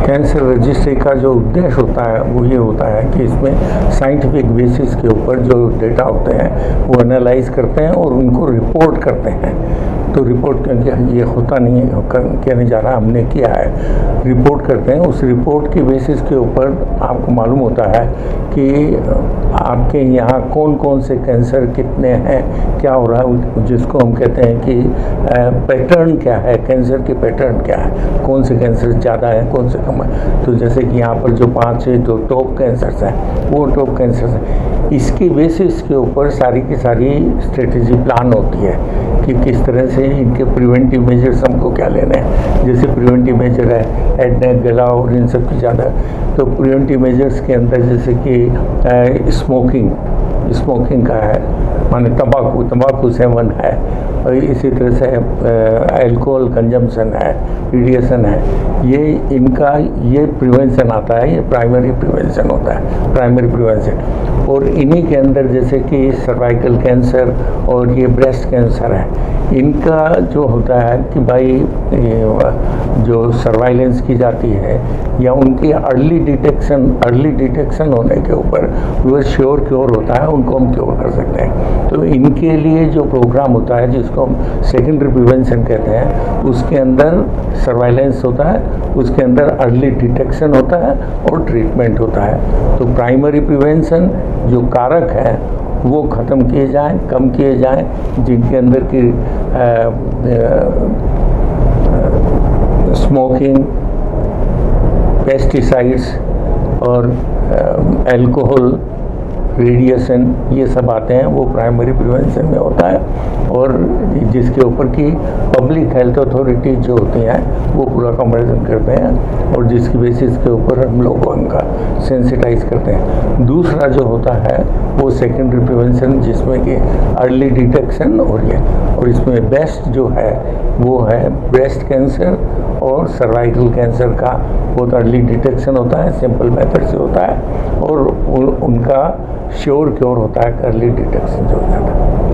Cancer registry का जो उद्देश्य होता है वो ये होता है कि इसमें साइंटिफिक बेसिस के ऊपर जो डेटा होते हैं वो एनालाइज करते हैं और उनको रिपोर्ट करते हैं। तो रिपोर्ट क्योंकि ये होता नहीं है, कहने जा रहा हमने किया है, रिपोर्ट करते हैं। उस रिपोर्ट की बेसिस के ऊपर आपको मालूम होता है कि आपके यहाँ कौन कौन से कैंसर कितने हैं, क्या हो रहा है, जिसको हम कहते हैं कि पैटर्न क्या है, कैंसर के पैटर्न क्या है, कौन से कैंसर ज़्यादा है कौन से कम है। तो जैसे कि यहाँ पर जो 5-6 जो टॉप कैंसर्स हैं वो टॉप कैंसर्स हैं। इसकी बेसिस के ऊपर सारी की सारी स्ट्रेटजी प्लान होती है कि किस तरह से इनके प्रिवेंटिव मेजर्स हमको क्या लेने हैं। जैसे प्रिवेंटिव मेजर है हेड नेक गला और इन सब की ज़्यादा, तो प्रिवेंटिव मेजर्स के अंदर जैसे कि स्मोकिंग का है, माने तंबाकू सेवन है, और इसी तरह से अल्कोहल कंजम्पशन है, रेडिएशन है, ये प्रिवेंशन आता है, ये प्राइमरी प्रिवेंशन होता है, प्राइमरी प्रिवेंशन। और इन्हीं के अंदर जैसे कि सर्वाइकल कैंसर और ये ब्रेस्ट कैंसर है, इनका जो होता है कि भाई जो सर्वाइलेंस की जाती है या उनकी अर्ली डिटेक्शन होने के ऊपर वो श्योर क्योर होता है, उनको हम क्योर कर सकते हैं। तो इनके लिए जो प्रोग्राम होता है जिसको हम सेकेंडरी प्रिवेंशन कहते हैं, उसके अंदर सर्वाइलेंस होता है, उसके अंदर अर्ली डिटेक्शन होता है और ट्रीटमेंट होता है। तो प्राइमरी प्रिवेंशन जो कारक हैं वो ख़त्म किए जाएं, कम किए जाएं, जिनके अंदर की स्मोकिंग, पेस्टिसाइड्स और अल्कोहल, रेडिएशन, ये सब आते हैं, वो प्राइमरी प्रिवेंशन में होता है। और जिसके ऊपर की पब्लिक हेल्थ अथॉरिटी जो होती हैं वो पूरा कंपैरिजन करते हैं और जिसकी बेसिस के ऊपर हम लोग उनका सेंसिटाइज करते हैं। दूसरा जो होता है वो सेकेंडरी प्रिवेंशन, जिसमें कि अर्ली डिटेक्शन और इसमें बेस्ट जो है वो है ब्रेस्ट कैंसर और सर्वाइकल कैंसर का बहुत अर्ली डिटेक्शन होता है, सिंपल मेथड से होता है, और उनका श्योर क्योर होता है, अर्ली डिटेक्शन जो हो जाता है।